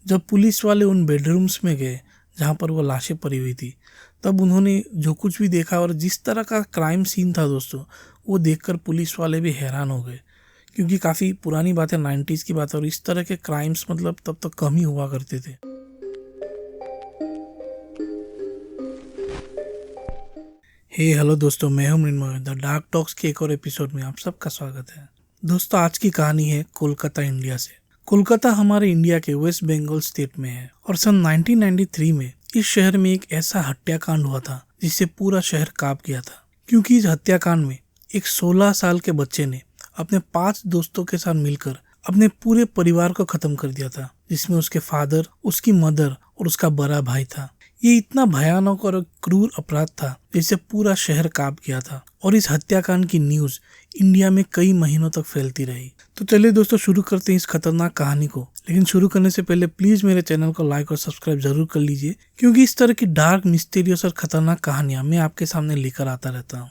जब पुलिस वाले उन बेडरूम्स में गए जहाँ पर वो लाशें पड़ी हुई थी, तब उन्होंने जो कुछ भी देखा और जिस तरह का क्राइम सीन था दोस्तों, वो देखकर पुलिस वाले भी हैरान हो गए, क्योंकि काफ़ी पुरानी बात है, 90s की बात है, और इस तरह के क्राइम्स मतलब तब तक कम ही हुआ करते थे। हेलो दोस्तों, मैं हूं मृण्मय। द डार्क टॉक्स के एक और एपिसोड में आप सबका स्वागत है। दोस्तों, आज की कहानी है कोलकाता, इंडिया से। कोलकाता हमारे इंडिया के वेस्ट बंगाल स्टेट में है और सन 1993 में इस शहर में एक ऐसा हत्याकांड हुआ था जिससे पूरा शहर कांप गया था। क्योंकि इस हत्याकांड में एक 16 साल के बच्चे ने अपने 5 दोस्तों के साथ मिलकर अपने पूरे परिवार को खत्म कर दिया था, जिसमें उसके फादर, उसकी मदर और उसका बड़ा भाई था। ये इतना भयानक और क्रूर अपराध था जिससे पूरा शहर कांप गया था और इस हत्याकांड की न्यूज इंडिया में कई महीनों तक फैलती रही। तो चलिए दोस्तों, शुरू करते हैं इस खतरनाक कहानी को। लेकिन शुरू करने से पहले प्लीज मेरे चैनल को लाइक और सब्सक्राइब जरूर कर लीजिए, क्योंकि इस तरह की डार्क, मिस्टीरियस और खतरनाक कहानियां मैं आपके सामने लेकर आता रहता हूँ।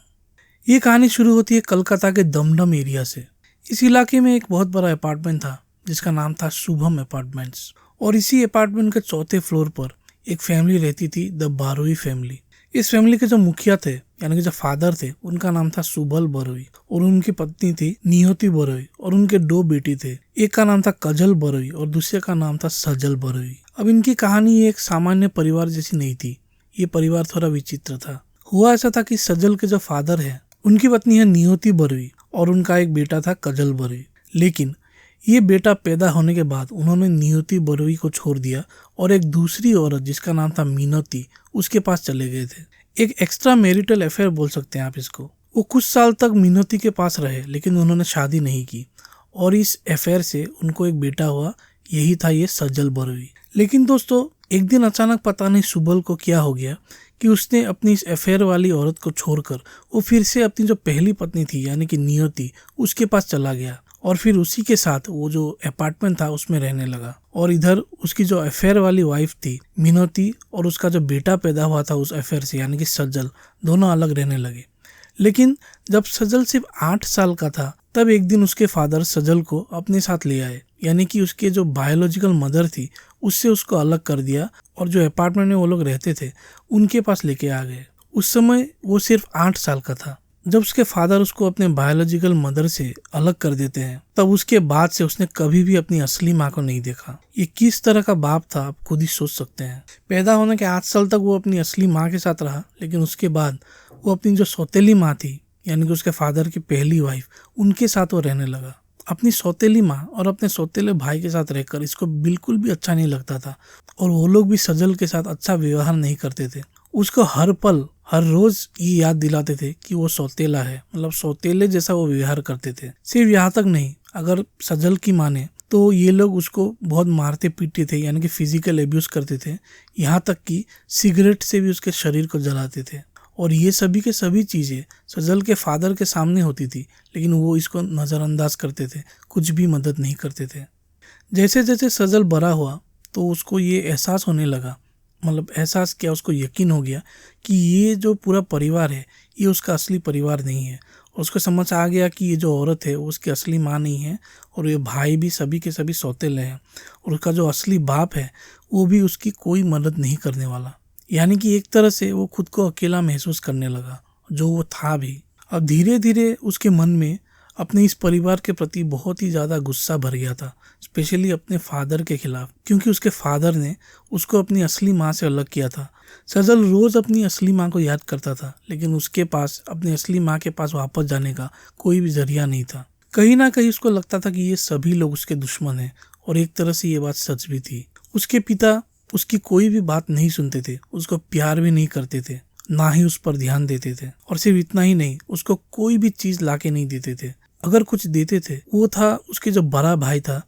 ये कहानी शुरू होती है कलकत्ता के दमदम एरिया से। इस इलाके में एक बहुत बड़ा अपार्टमेंट था जिसका नाम था शुभम अपार्टमेंट्स, और इसी अपार्टमेंट के 4थे फ्लोर पर एक फैमिली रहती थी, द बारोई फैमिली। इस फैमिली के जो मुखिया थे, यानी कि जो फादर थे, उनका नाम था सुबल बरोई और उनकी पत्नी थी नियति बरोई, और उनके 2 बेटी थे। एक का नाम था कजल बरोई और दूसरे का नाम था सजल बरोई। अब इनकी कहानी एक सामान्य परिवार जैसी नहीं थी, ये परिवार थोड़ा विचित्र था। हुआ ऐसा था कि सजल के जो फादर है, उनकी पत्नी है नियति बरोई और उनका एक बेटा था कजल बरोई। लेकिन ये बेटा पैदा होने के बाद उन्होंने नियति बरोई को छोड़ दिया और एक दूसरी औरत जिसका नाम था मीनती, उसके पास चले गए थे। एक एक्स्ट्रा मैरिटल अफेयर बोल सकते हैं आप इसको। वो कुछ साल तक मीनती के पास रहे, लेकिन उन्होंने शादी नहीं की और इस अफेयर से उनको एक बेटा हुआ, यही था ये सजल बरोई। लेकिन दोस्तों, एक दिन अचानक पता नहीं सुबल को क्या हो गया कि उसने अपनी इस अफेयर वाली औरत को छोड़कर वो फिर से अपनी जो पहली पत्नी थी, यानी कि नियति, उसके पास चला गया और फिर उसी के साथ वो जो अपार्टमेंट था उसमें रहने लगा। और इधर उसकी जो अफेयर वाली वाइफ थी मीनती और उसका जो बेटा पैदा हुआ था उस अफेयर से, यानी कि सजल, दोनों अलग रहने लगे। लेकिन जब सजल सिर्फ 8 साल का था, तब एक दिन उसके फादर सजल को अपने साथ ले आए, यानी कि उसके जो बायोलॉजिकल मदर थी उससे उसको अलग कर दिया और जो अपार्टमेंट में वो लोग रहते थे उनके पास लेके आ गए। उस समय वो सिर्फ 8 साल का था। जब उसके फादर उसको अपने बायोलॉजिकल मदर से अलग कर देते हैं, तब उसके बाद से उसने कभी भी अपनी असली माँ को नहीं देखा। ये किस तरह का बाप था आप खुद ही सोच सकते हैं। पैदा होने के 8 साल तक वो अपनी असली माँ के साथ रहा, लेकिन उसके बाद वो अपनी जो सौतेली माँ थी, यानी कि उसके फादर की पहली वाइफ, उनके साथ वो रहने लगा। अपनी सौतेली माँ और अपने सौतेले भाई के साथ रहकर इसको बिल्कुल भी अच्छा नहीं लगता था और वो लोग भी सजल के साथ अच्छा व्यवहार नहीं करते थे। उसको हर पल, हर रोज ये याद दिलाते थे कि वो सौतेला है, मतलब सौतेले जैसा वो व्यवहार करते थे। सिर्फ यहाँ तक नहीं, अगर सजल की माने तो ये लोग उसको बहुत मारते पीटते थे, यानी कि फिजिकल एब्यूज करते थे। यहाँ तक कि सिगरेट से भी उसके शरीर को जलाते थे। और ये सभी के सभी चीज़ें सजल के फादर के सामने होती थी, लेकिन वो इसको नज़रअंदाज करते थे, कुछ भी मदद नहीं करते थे। जैसे जैसे सजल बड़ा हुआ तो उसको ये एहसास होने लगा, मतलब एहसास क्या, उसको यकीन हो गया कि ये जो पूरा परिवार है ये उसका असली परिवार नहीं है। और उसको समझ आ गया कि ये जो औरत है वो उसकी असली माँ नहीं है और ये भाई भी सभी के सभी सौतेले हैं और उसका जो असली बाप है वो भी उसकी कोई मदद नहीं करने वाला। यानी कि एक तरह से वो खुद को अकेला महसूस करने लगा, जो वो था भी। अब धीरे धीरे उसके मन में अपने इस परिवार के प्रति बहुत ही ज़्यादा गुस्सा भर गया था, स्पेशली अपने फादर के खिलाफ, क्योंकि उसके फादर ने उसको अपनी असली माँ से अलग किया था। सजल रोज़ अपनी असली माँ को याद करता था, लेकिन उसके पास अपनी असली माँ के पास वापस जाने का कोई भी जरिया नहीं था। कहीं ना कहीं उसको लगता था कि ये सभी लोग उसके दुश्मन हैं, और एक तरह से ये बात सच भी थी। उसके पिता उसकी कोई भी बात नहीं सुनते थे, उसको प्यार भी नहीं करते थे, ना ही उस पर ध्यान देते थे। और सिर्फ इतना ही नहीं, उसको कोई भी चीज़ लाके नहीं देते थे। अगर कुछ देते थे वो था उसके जो बड़ा भाई था,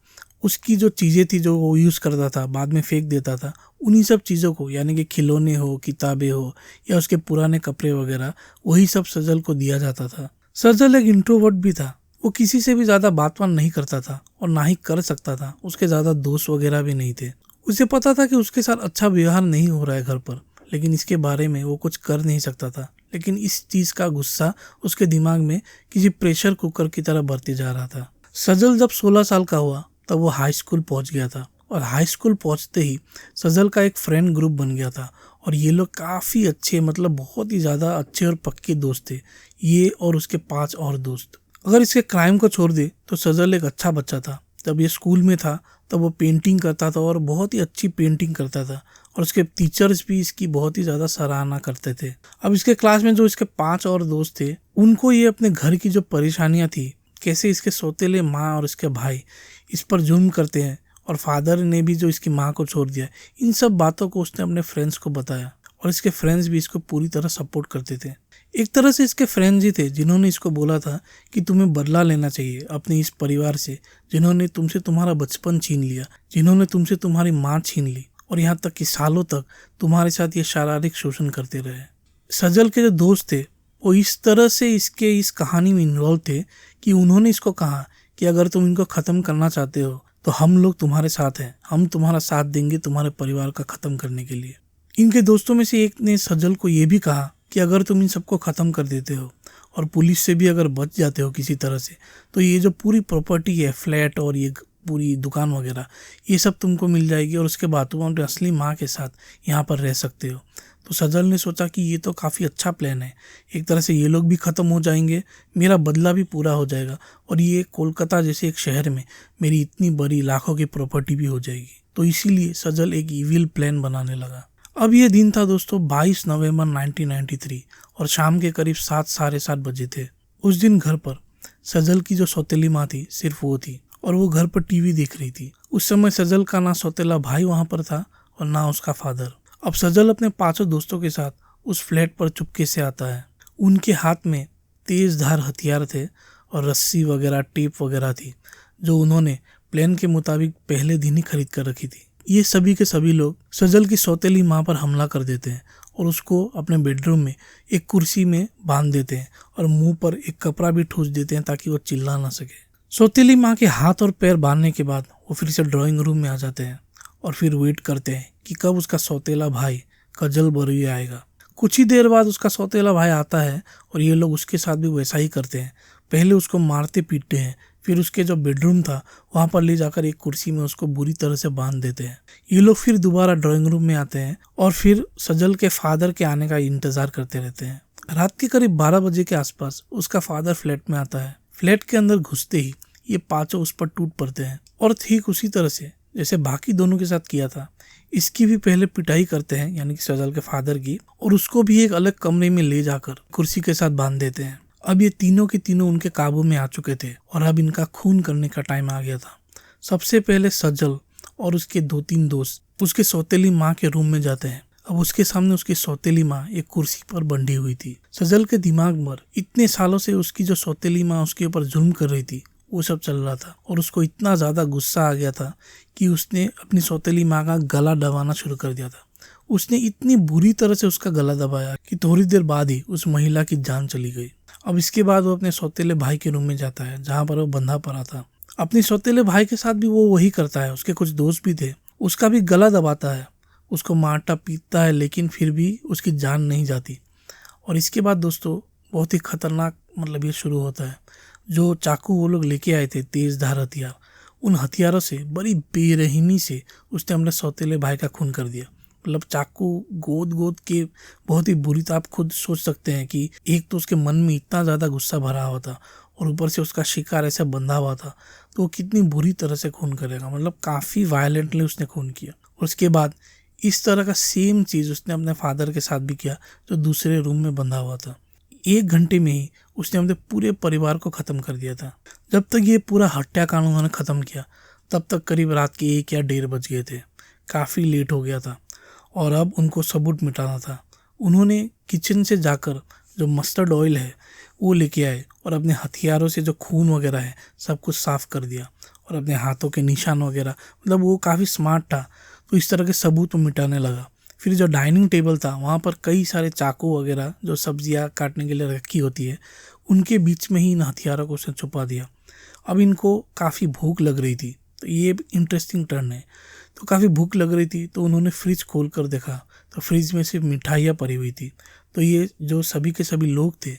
उसकी जो चीज़ें थी जो वो यूज़ करता था बाद में फेंक देता था, उन्हीं सब चीज़ों को, यानी कि खिलौने हो, किताबें हो या उसके पुराने कपड़े वगैरह, वही सब सजल को दिया जाता था। सजल एक इंट्रोवर्ट भी था, वो किसी से भी ज़्यादा बात नहीं करता था और ना ही कर सकता था। उसके ज़्यादा दोस्त वगैरह भी नहीं थे। उसे पता था कि उसके साथ अच्छा व्यवहार नहीं हो रहा है घर पर, लेकिन इसके बारे में वो कुछ कर नहीं सकता था। लेकिन इस चीज़ का गुस्सा उसके दिमाग में किसी प्रेशर कुकर की तरह बढ़ते जा रहा था। सजल जब 16 साल का हुआ तब वो हाई स्कूल पहुंच गया था और हाई स्कूल पहुंचते ही सजल का एक फ्रेंड ग्रुप बन गया था और ये लोग काफ़ी अच्छे, मतलब बहुत ही ज़्यादा अच्छे और पक्के दोस्त थे, ये और उसके 5 और दोस्त। अगर इसके क्राइम को छोड़ दे तो सजल एक अच्छा बच्चा था। जब ये स्कूल में था तब वो पेंटिंग करता था और बहुत ही अच्छी पेंटिंग करता था और उसके टीचर्स भी इसकी बहुत ही ज़्यादा सराहना करते थे। अब इसके क्लास में जो इसके 5 और दोस्त थे, उनको ये अपने घर की जो परेशानियाँ थी, कैसे इसके सौतेले माँ और इसके भाई इस पर जुल्म करते हैं और फादर ने भी जो इसकी माँ को छोड़ दिया, इन सब बातों को उसने अपने फ्रेंड्स को बताया और इसके फ्रेंड्स भी इसको पूरी तरह सपोर्ट करते थे। एक तरह से इसके फ्रेंड्स ही थे जिन्होंने इसको बोला था कि तुम्हें बदला लेना चाहिए अपने इस परिवार से, जिन्होंने तुमसे तुम्हारा बचपन छीन लिया, जिन्होंने तुमसे तुम्हारी माँ छीन ली और यहाँ तक कि सालों तक तुम्हारे साथ ये शारीरिक शोषण करते रहे। सजल के जो दोस्त थे वो इस तरह से इसके इस कहानी में इन्वॉल्व थे कि उन्होंने इसको कहा कि अगर तुम इनको ख़त्म करना चाहते हो तो हम लोग तुम्हारे साथ हैं, हम तुम्हारा साथ देंगे तुम्हारे परिवार का ख़त्म करने के लिए। इनके दोस्तों में से एक ने सजल को ये भी कहा कि अगर तुम इन सबको ख़त्म कर देते हो और पुलिस से भी अगर बच जाते हो किसी तरह से, तो ये जो पूरी प्रॉपर्टी है, फ्लैट और ये पूरी दुकान वगैरह, ये सब तुमको मिल जाएगी और उसके बाद तुम अपने असली माँ के साथ यहाँ पर रह सकते हो। तो सजल ने सोचा कि ये तो काफ़ी अच्छा प्लान है, एक तरह से ये लोग भी ख़त्म हो जाएंगे, मेरा बदला भी पूरा हो जाएगा और ये कोलकाता जैसे एक शहर में मेरी इतनी बड़ी लाखों की प्रॉपर्टी भी हो जाएगी। तो इसीलिए सजल एक इविल प्लान बनाने लगा। अब ये दिन था दोस्तों 22 नवंबर 1993 और शाम के करीब 7-7:30 बजे थे। उस दिन घर पर सजल की जो सौतेली माँ थी सिर्फ वो थी और वो घर पर टीवी देख रही थी। उस समय सजल का ना सौतेला भाई वहाँ पर था और ना उसका फादर। अब सजल अपने 5 दोस्तों के साथ उस फ्लैट पर चुपके से आता है। उनके हाथ में तेज धार हथियार थे और रस्सी वगैरह, टेप वगैरह थी जो उन्होंने प्लान के मुताबिक पहले दिन ही खरीद कर रखी थी। ये सभी के सभी लोग सजल की सौतेली माँ पर हमला कर देते हैं और उसको अपने बेडरूम में एक कुर्सी में बांध देते हैं और मुंह पर एक कपड़ा भी ठूस देते हैं ताकि वो चिल्ला ना सके। सौतेली माँ के हाथ और पैर बांधने के बाद वो फिर से ड्राइंग रूम में आ जाते हैं और फिर वेट करते हैं कि कब उसका सौतेला भाई कजल बरुई आएगा। कुछ ही देर बाद उसका सौतेला भाई आता है और ये लोग उसके साथ भी वैसा ही करते हैं। पहले उसको मारते पीटते हैं, फिर उसके जो बेडरूम था वहाँ पर ले जाकर एक कुर्सी में उसको बुरी तरह से बांध देते हैं। ये लोग फिर दोबारा ड्राइंग रूम में आते हैं और फिर सजल के फादर के आने का इंतजार करते रहते हैं। रात के करीब 12 बजे के आसपास उसका फादर फ्लैट में आता है। फ्लैट के अंदर घुसते ही ये 5 उस पर टूट पड़ते हैं और ठीक उसी तरह से जैसे बाकी दोनों के साथ किया था, इसकी भी पहले पिटाई करते हैं, यानी कि सजल के फादर की, और उसको भी एक अलग कमरे में ले जाकर कुर्सी के साथ बांध देते हैं। अब ये तीनों के तीनों उनके काबू में आ चुके थे और अब इनका खून करने का टाइम आ गया था। सबसे पहले सजल और उसके 2-3 दोस्त उसके सौतेली माँ के रूम में जाते हैं। अब उसके सामने उसकी सौतेली माँ एक कुर्सी पर बंधी हुई थी। सजल के दिमाग में इतने सालों से उसकी जो सौतेली माँ उसके ऊपर जुल्म कर रही थी वो सब चल रहा था और उसको इतना ज़्यादा गुस्सा आ गया था कि उसने अपनी सौतेली माँ का गला दबाना शुरू कर दिया था। उसने इतनी बुरी तरह से उसका गला दबाया कि थोड़ी देर बाद ही उस महिला की जान चली गई। अब इसके बाद वो अपने सौतेले भाई के रूम में जाता है जहाँ पर वो बंधा पड़ा था। अपने सौतेले भाई के साथ भी वो वही करता है। उसके कुछ दोस्त भी थे, उसका भी गला दबाता है, उसको मारता पीटता है, लेकिन फिर भी उसकी जान नहीं जाती। और इसके बाद दोस्तों बहुत ही खतरनाक ये शुरू होता है। जो चाकू वो लोग लेके आए थे, तेज धार हथियार, उन हथियारों से बड़ी बेरहमी से उसने अपने सौतेले भाई का खून कर दिया। चाकू गोद के बहुत ही बुरी। तो आप खुद सोच सकते हैं कि एक तो उसके मन में इतना ज़्यादा गुस्सा भरा हुआ था और ऊपर से उसका शिकार ऐसे बंधा हुआ था, तो वो कितनी बुरी तरह से खून करेगा। काफ़ी वायलेंटली उसने खून किया। और उसके बाद इस तरह का सेम चीज़ उसने अपने फादर के साथ भी किया जो दूसरे रूम में बंधा हुआ था। 1 घंटे में ही उसने अपने पूरे परिवार को ख़त्म कर दिया था। जब तक ये पूरा हत्याकांड उन्होंने ख़त्म किया तब तक करीब रात के 1 या 1:30 बज गए थे। काफ़ी लेट हो गया था और अब उनको सबूत मिटाना था। उन्होंने किचन से जाकर जो मस्टर्ड ऑयल है वो लेके आए और अपने हथियारों से जो खून वगैरह है सब कुछ साफ़ कर दिया और अपने हाथों के निशान वगैरह, वो काफ़ी स्मार्ट था, तो इस तरह के सबूत वो मिटाने लगा। फिर जो डाइनिंग टेबल था वहाँ पर कई सारे चाकू वगैरह जो सब्जियाँ काटने के लिए रखी होती है, उनके बीच में ही इन हथियारों को उसने छुपा दिया। अब इनको काफ़ी भूख लग रही थी, तो ये इंटरेस्टिंग टर्न है। तो काफ़ी भूख लग रही थी तो उन्होंने फ्रिज खोल कर देखा तो फ्रिज में सिर्फ मिठाइयाँ पड़ी हुई थी। तो ये जो सभी के सभी लोग थे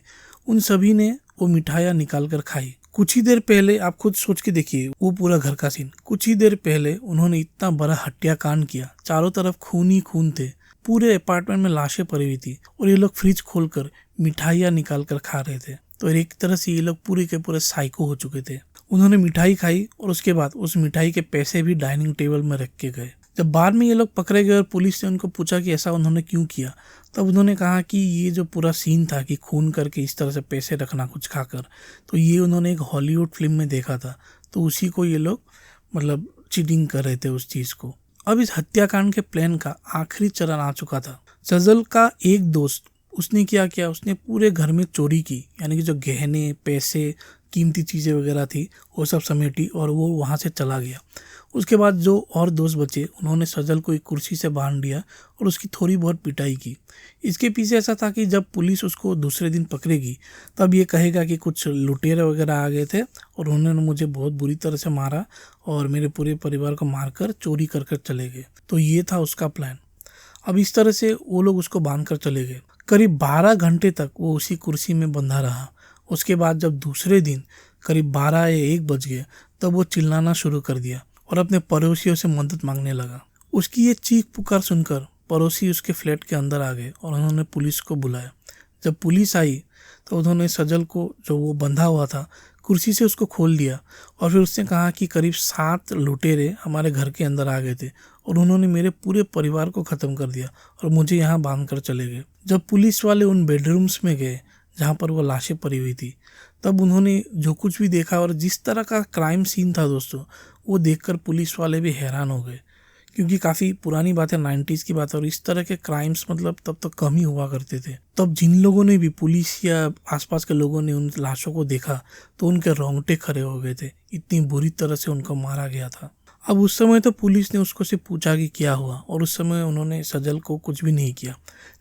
उन सभी ने वो मिठाइयाँ निकाल कर खाई। कुछ ही देर पहले आप खुद सोच के देखिए वो पूरा घर का सीन। कुछ ही देर पहले उन्होंने इतना बड़ा हत्याकांड किया, चारों तरफ खून ही खून थे, पूरे अपार्टमेंट में लाशें पड़ी हुई थी और ये लोग फ्रिज खोलकर मिठाइयाँ निकाल कर खा रहे थे। तो एक तरह से ये लोग पूरे के पूरे साइको हो चुके थे। उन्होंने मिठाई खाई और उसके बाद उस मिठाई के पैसे भी डाइनिंग टेबल में रख के गए। जब बाद में ये लोग पकड़े गए और पुलिस ने उनको पूछा कि ऐसा उन्होंने क्यों किया, तब उन्होंने कहा कि ये जो पूरा सीन था कि खून करके इस तरह से पैसे रखना कुछ खाकर, तो ये उन्होंने एक हॉलीवुड फिल्म में देखा था, तो उसी को ये लोग मतलब चीटिंग कर रहे थे उस चीज़ को। अब इस हत्याकांड के प्लान का आखिरी चरण आ चुका था। सजल का एक दोस्त, उसने क्या किया, उसने पूरे घर में चोरी की, यानी कि जो गहने, पैसे, कीमती चीज़ें वगैरह थी वो सब समेटी और वो वहाँ से चला गया। उसके बाद जो और दोस्त बचे उन्होंने सजल को एक कुर्सी से बांध दिया और उसकी थोड़ी बहुत पिटाई की। इसके पीछे ऐसा था कि जब पुलिस उसको दूसरे दिन पकड़ेगी तब ये कहेगा कि कुछ लुटेरे वगैरह आ गए थे और उन्होंने मुझे बहुत बुरी तरह से मारा और मेरे पूरे परिवार को मारकर चोरी कर कर चले गए। तो ये था उसका प्लान। अब इस तरह से वो लोग उसको बांध कर चले गए। करीब 12 घंटे तक वो उसी कुर्सी में बंधा रहा। उसके बाद जब दूसरे दिन करीब 12 या 1 बज गए तब वो चिल्लाना शुरू कर दिया और अपने पड़ोसियों से मदद मांगने लगा। उसकी ये चीख पुकार सुनकर पड़ोसी उसके फ्लैट के अंदर आ गए और उन्होंने पुलिस को बुलाया। जब पुलिस आई तो उन्होंने सजल को, जो वो बंधा हुआ था, कुर्सी से उसको खोल दिया और फिर उसने कहा कि करीब 7 लुटेरे हमारे घर के अंदर आ गए थे और उन्होंने मेरे पूरे परिवार को ख़त्म कर दिया और मुझे यहाँ बांध कर चले गए। जब पुलिस वाले उन बेडरूम्स में गए जहाँ पर वो लाशें पड़ी हुई थी, तब उन्होंने जो कुछ भी देखा और जिस तरह का क्राइम सीन था दोस्तों, वो देखकर पुलिस वाले भी हैरान हो गए, क्योंकि काफ़ी पुरानी बात है, 90s की बात है और इस तरह के क्राइम्स मतलब तब तक कम ही हुआ करते थे। तब जिन लोगों ने भी, पुलिस या आसपास के लोगों ने उन लाशों को देखा तो उनके रोंगटे खड़े हो गए थे, इतनी बुरी तरह से उनको मारा गया था। अब उस समय तो पुलिस ने उसको से पूछा कि क्या हुआ और उस समय उन्होंने सजल को कुछ भी नहीं किया।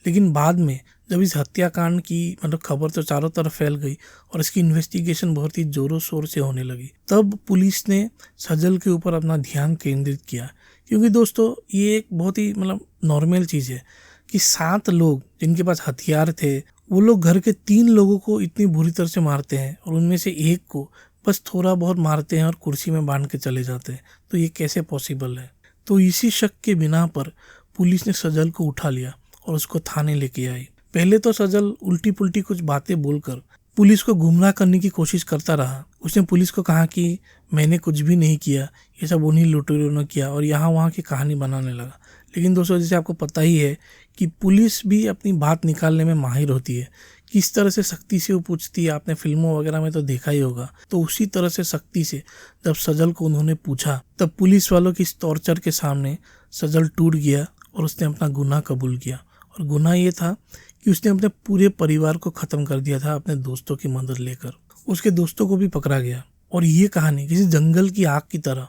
लेकिन बाद में जब इस हत्याकांड की मतलब खबर तो चारों तरफ फैल गई और इसकी इन्वेस्टिगेशन बहुत ही जोरों शोर से होने लगी, तब पुलिस ने सजल के ऊपर अपना ध्यान केंद्रित किया। क्योंकि दोस्तों ये एक बहुत ही मतलब नॉर्मल चीज़ है कि 7 लोग जिनके पास हथियार थे, वो लोग घर के 3 लोगों को इतनी बुरी तरह से मारते हैं और उनमें से एक को बस थोड़ा बहुत मारते हैं और कुर्सी में बांध के चले जाते हैं। तो ये कैसे पॉसिबल है? तो इसी शक के बिना पर पुलिस ने सजल को उठा लिया और उसको थाने लेके आई। पहले तो सजल उल्टी पुल्टी कुछ बातें बोलकर पुलिस को गुमराह करने की कोशिश करता रहा। उसने पुलिस को कहा कि मैंने कुछ भी नहीं किया, ये सब उन्हीं लुटेरों ने किया, और यहाँ वहाँ की कहानी बनाने लगा। लेकिन दोस्तों, जैसे आपको पता ही है कि पुलिस भी अपनी बात निकालने में माहिर होती है। किस तरह से सख्ती से वो पूछती है, आपने फिल्मों वगैरह में तो देखा ही होगा। तो उसी तरह से सख्ती से जब सजल को उन्होंने पूछा, तब पुलिस वालों की इस टॉर्चर के सामने सजल टूट गया और उसने अपना गुनाह कबूल किया। और गुनाह ये था कि उसने अपने पूरे परिवार को ख़त्म कर दिया था अपने दोस्तों की मदद लेकर। उसके दोस्तों को भी पकड़ा गया और ये कहानी किसी जंगल की आग की तरह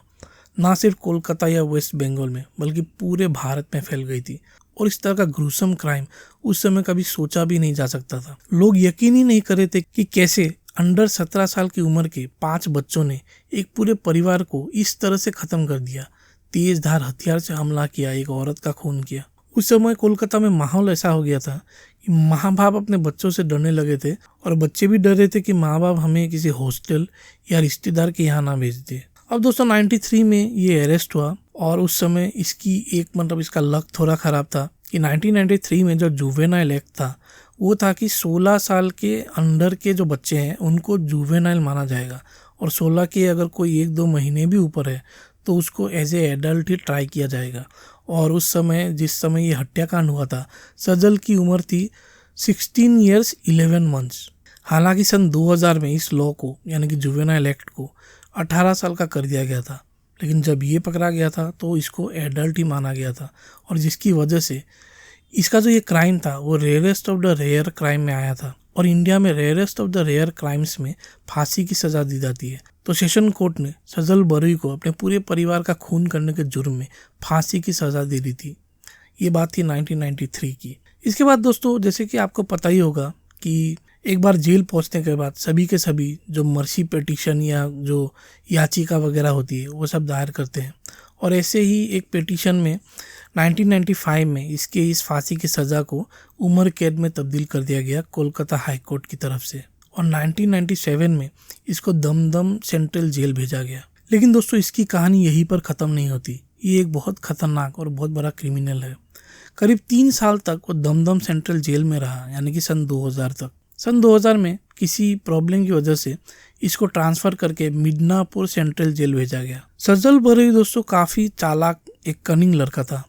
ना सिर्फ कोलकाता या वेस्ट बंगाल में बल्कि पूरे भारत में फैल गई थी। और इस तरह का ग्रूसम क्राइम उस समय कभी सोचा भी नहीं जा सकता था। लोग यकीन ही नहीं कर रहे थे कि कैसे अंडर 17 साल की उम्र के 5 बच्चों ने एक पूरे परिवार को इस तरह से ख़त्म कर दिया। तेज धार हथियार से हमला किया, एक औरत का खून किया। उस समय कोलकाता में माहौल ऐसा हो गया था कि माँ बाप अपने बच्चों से डरने लगे थे और बच्चे भी डर रहे थे कि माँ बाप हमें किसी हॉस्टल या रिश्तेदार के यहाँ ना भेज दे। अब दोस्तों 93 में ये अरेस्ट हुआ और उस समय इसकी इसका लक थोड़ा ख़राब था कि 1993 में जो जुवेनाइल एक्ट था वो था कि 16 साल के अंडर के जो बच्चे हैं उनको जुवेनाइल माना जाएगा और 16 के अगर कोई 1-2 महीने भी ऊपर है तो उसको एज ए एडल्ट ही ट्राई किया जाएगा। और उस समय जिस समय ये हत्याकांड हुआ था, सजल की उम्र थी 16 ईयर्स 11 मंथ्स। हालांकि सन 2000 में इस लॉ को यानी कि जुवेनाइल एक्ट को 18 साल का कर दिया गया था, लेकिन जब ये पकड़ा गया था तो इसको एडल्ट ही माना गया था और जिसकी वजह से इसका जो ये क्राइम था वो rarest of the rare crime में आया था। और इंडिया में rarest of the rare crimes में फांसी की सज़ा दी जाती है। तो सेशन कोर्ट ने सजल बरुई को अपने पूरे परिवार का खून करने के जुर्म में फांसी की सज़ा दे दी थी। ये बात थी 1993 की। इसके बाद दोस्तों, जैसे कि आपको पता ही होगा कि एक बार जेल पहुंचने के बाद सभी के सभी जो मर्सी पिटीशन या जो याचिका वगैरह होती है वो सब दायर करते हैं। और ऐसे ही एक पिटीशन में 1995 में इस फांसी की सज़ा को उम्र कैद में तब्दील कर दिया गया कोलकाता हाई कोर्ट की तरफ से। और 1997 में इसको दमदम सेंट्रल जेल भेजा गया। लेकिन दोस्तों इसकी कहानी यहीं पर ख़त्म नहीं होती। ये एक बहुत खतरनाक और बहुत बड़ा क्रिमिनल है। करीब 3 साल तक वो दमदम सेंट्रल जेल में रहा, यानी कि सन 2000 तक। सन 2000 में किसी प्रॉब्लम की वजह से इसको ट्रांसफ़र करके मिदनापुर सेंट्रल जेल भेजा गया। सजल बरुई दोस्तों काफ़ी चालाक एक कनिंग लड़का था।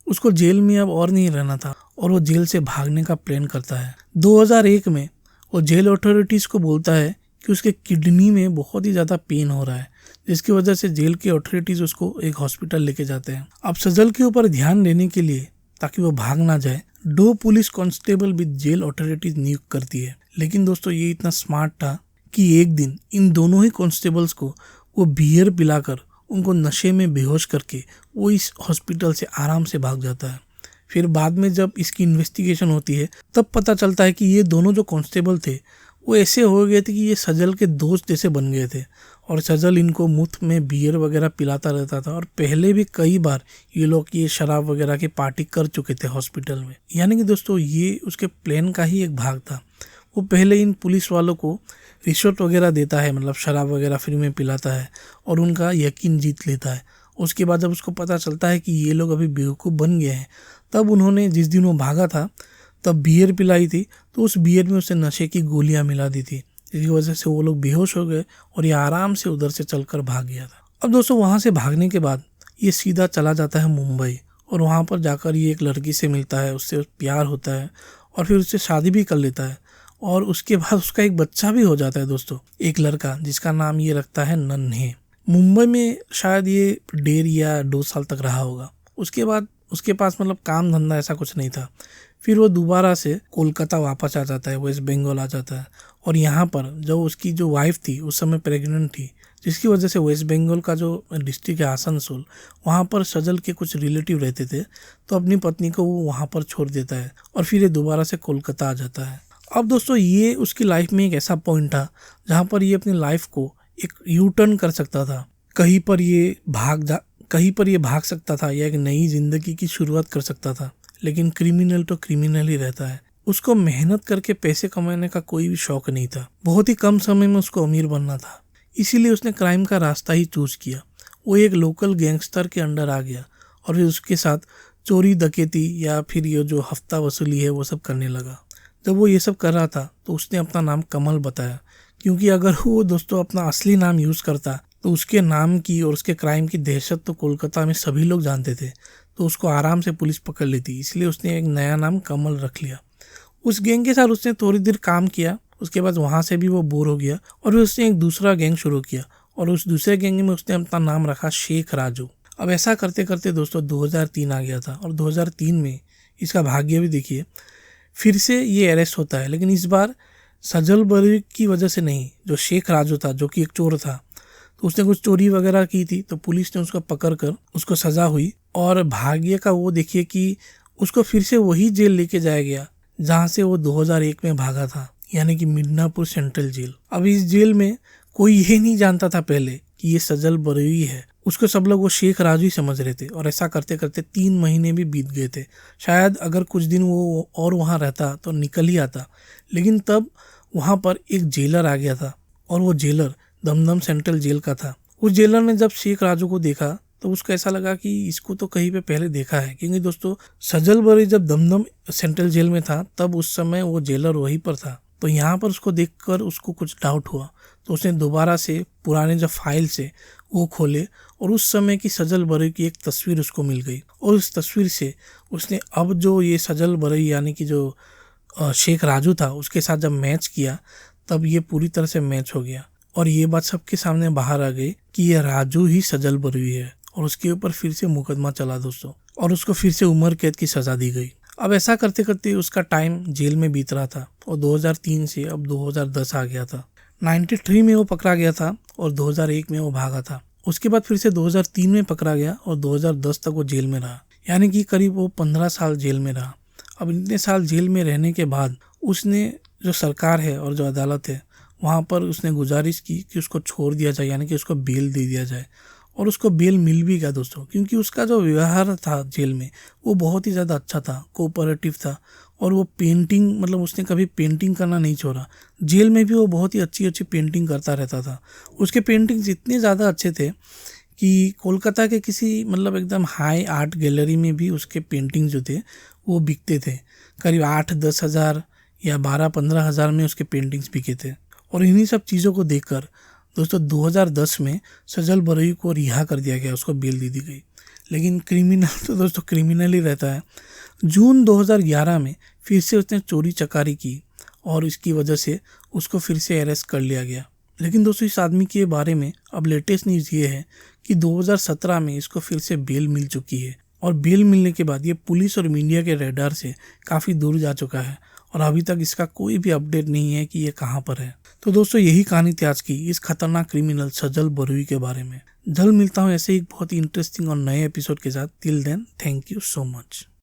उसको जेल में अब और नहीं रहना था और वो जेल से भागने का प्लान करता है। 2001 में वो जेल अथॉरिटीज़ को बोलता है कि उसके किडनी में बहुत ही ज़्यादा पेन हो रहा है, जिसकी वजह से जेल के अथॉरिटीज़ उसको एक हॉस्पिटल लेके जाते हैं। अब सजल के ऊपर ध्यान देने के लिए, ताकि वो भाग ना जाए, 2 पुलिस कांस्टेबल भी जेल अथॉरिटीज नियुक्त करती है। लेकिन दोस्तों ये इतना स्मार्ट था कि एक दिन इन दोनों ही कांस्टेबल्स को वो बियर पिलाकर उनको नशे में बेहोश करके वो इस हॉस्पिटल से आराम से भाग जाता है। फिर बाद में जब इसकी इन्वेस्टिगेशन होती है तब पता चलता है कि ये दोनों जो कांस्टेबल थे वो ऐसे हो गए थे कि ये सजल के दोस्त जैसे बन गए थे और सजल इनको मुफ्त में बियर वगैरह पिलाता रहता था। और पहले भी कई बार ये लोग ये शराब वगैरह की पार्टी कर चुके थे हॉस्पिटल में। यानी कि दोस्तों ये उसके प्लान का ही एक भाग था। वो पहले इन पुलिस वालों को रिश्वत वगैरह देता है, मतलब शराब वगैरह फ्री में पिलाता है और उनका यकीन जीत लेता है। उसके बाद जब उसको पता चलता है कि ये लोग अभी बेवकूफ़ बन गए हैं, तब उन्होंने जिस दिन वो भागा था तब बियर पिलाई थी, तो उस बियर में उसे नशे की गोलियां मिला दी थी, जिसकी वजह से वो लोग बेहोश हो गए और ये आराम से उधर से चलकर भाग गया था। अब दोस्तों वहाँ से भागने के बाद ये सीधा चला जाता है मुंबई और वहाँ पर जाकर ये एक लड़की से मिलता है, उससे प्यार होता है और फिर उससे शादी भी कर लेता है और उसके बाद उसका एक बच्चा भी हो जाता है दोस्तों, एक लड़का, जिसका नाम ये रखता है नन्हे। मुंबई में शायद ये 1.5 या 2 साल तक रहा होगा। उसके बाद उसके पास मतलब काम धंधा ऐसा कुछ नहीं था। फिर वो दोबारा से कोलकाता वापस आ जाता है, वेस्ट बंगाल आ जाता है और यहाँ पर जो उसकी जो वाइफ थी उस समय प्रेग्नेंट थी, जिसकी वजह से वेस्ट बंगाल का जो डिस्ट्रिक्ट है आसनसोल, वहाँ पर सजल के कुछ रिलेटिव रहते थे, तो अपनी पत्नी को वो वहाँ पर छोड़ देता है और फिर ये दोबारा से कोलकाता आ जाता है। अब दोस्तों ये उसकी लाइफ में एक ऐसा पॉइंट था जहाँ पर ये अपनी लाइफ को एक यू टर्न कर सकता था। कहीं पर ये भाग सकता था या एक नई जिंदगी की शुरुआत कर सकता था। लेकिन क्रिमिनल तो क्रिमिनल ही रहता है। उसको मेहनत करके पैसे कमाने का कोई भी शौक नहीं था। बहुत ही कम समय में उसको अमीर बनना था, इसीलिए उसने क्राइम का रास्ता ही चूज किया। वो एक लोकल गैंगस्टर के अंडर आ गया और फिर उसके साथ चोरी डकैती या फिर ये जो हफ्ता वसूली है वो सब करने लगा। जब वो ये सब कर रहा था तो उसने अपना नाम कमल बताया, क्योंकि अगर वो दोस्तों अपना असली नाम यूज़ करता तो उसके नाम की और उसके क्राइम की दहशत तो कोलकाता में सभी लोग जानते थे, तो उसको आराम से पुलिस पकड़ लेती। इसलिए उसने एक नया नाम कमल रख लिया। उस गैंग के साथ उसने थोड़ी देर काम किया, उसके बाद वहाँ से भी वो बोर हो गया और फिर उसने एक दूसरा गैंग शुरू किया और उस दूसरे गैंग में उसने अपना नाम रखा शेख राजू। अब ऐसा करते करते दोस्तों 2003 आ गया था और 2003 में इसका भाग्य भी देखिए, फिर से ये अरेस्ट होता है, लेकिन इस बार सजल बरुई की वजह से नहीं। जो शेख राजू था जो कि एक चोर था, तो उसने कुछ चोरी वगैरह की थी, तो पुलिस ने उसको पकड़ कर उसको सज़ा हुई। और भाग्य का वो देखिए कि उसको फिर से वही जेल लेके जाया गया जहाँ से वो 2001 में भागा था, यानी कि मिदनापुर सेंट्रल जेल। अब इस जेल में कोई ये नहीं जानता था पहले कि ये सजल बरुई है। उसको सब लोग वो शेख राजू ही समझ रहे थे और ऐसा करते करते 3 महीने भी बीत गए थे। शायद अगर कुछ दिन वो और वहाँ रहता तो निकल ही आता, लेकिन तब वहाँ पर एक जेलर आ गया था और वो जेलर दमदम सेंट्रल जेल का था। उस जेलर ने जब शेख राजू को देखा तो उसको ऐसा लगा कि इसको तो कहीं पे पहले देखा है, क्योंकि दोस्तों सजल बरुई जब दमदम सेंट्रल जेल में था तब उस समय वो जेलर वहीं पर था। तो यहाँ पर उसको देखकर उसको कुछ डाउट हुआ, तो उसने दोबारा से पुराने जो फाइल से वो खोले और उस समय की सजल बरुई की एक तस्वीर उसको मिल गई। और उस तस्वीर से उसने अब जो ये सजल बरुई यानी कि जो शेख राजू था उसके साथ जब मैच किया तब ये पूरी तरह से मैच हो गया और ये बात सबके सामने बाहर आ गई कि ये राजू ही सजल बरुई है। और उसके ऊपर फिर से मुकदमा चला दोस्तों और उसको फिर से उम्र कैद की सज़ा दी गई। अब ऐसा करते करते उसका टाइम जेल में बीत रहा था और 2003 से अब 2010 आ गया था। 93 में वो पकड़ा गया था और 2001 में वो भागा था। उसके बाद फिर से 2003 में पकड़ा गया और 2010 तक वो जेल में रहा, यानी कि करीब वो 15 साल जेल में रहा। अब इतने साल जेल में रहने के बाद उसने जो सरकार है और जो अदालत है वहाँ पर उसने गुजारिश की कि उसको छोड़ दिया जाए, यानी कि उसको बेल दे दिया जाए। और उसको बेल मिल भी गया दोस्तों, क्योंकि उसका जो व्यवहार था जेल में वो बहुत ही ज़्यादा अच्छा था, कोऑपरेटिव था और वो पेंटिंग, मतलब उसने कभी पेंटिंग करना नहीं छोड़ा। जेल में भी वो बहुत ही अच्छी अच्छी पेंटिंग करता रहता था। उसके पेंटिंग्स इतने ज़्यादा अच्छे थे कि कोलकाता के किसी मतलब एकदम हाई आर्ट गैलरी में भी उसके पेंटिंग जो थे वो बिकते थे। करीब 8-10 हज़ार या 12-15 हज़ार में उसके पेंटिंग्स बिके थे। और इन्हीं सब चीज़ों को देखकर दोस्तों 2010 में सजल बरुई को रिहा कर दिया गया, उसको बेल दे दी गई। लेकिन क्रिमिनल तो दोस्तों क्रिमिनल ही रहता है। जून 2011 में फिर से उसने चोरी चकारी की और इसकी वजह से उसको फिर से अरेस्ट कर लिया गया। लेकिन दोस्तों इस आदमी के बारे में अब लेटेस्ट न्यूज़ ये है कि 2017 में इसको फिर से बेल मिल चुकी है और बेल मिलने के बाद ये पुलिस और मीडिया के रडार से काफ़ी दूर जा चुका है और अभी तक इसका कोई भी अपडेट नहीं है कि ये कहाँ पर है। तो दोस्तों यही कहानी थी आज की इस खतरनाक क्रिमिनल सजल बरुई के बारे में। जल्द मिलता हूँ ऐसे ही बहुत ही इंटरेस्टिंग और नए एपिसोड के साथ। Till then thank you so much.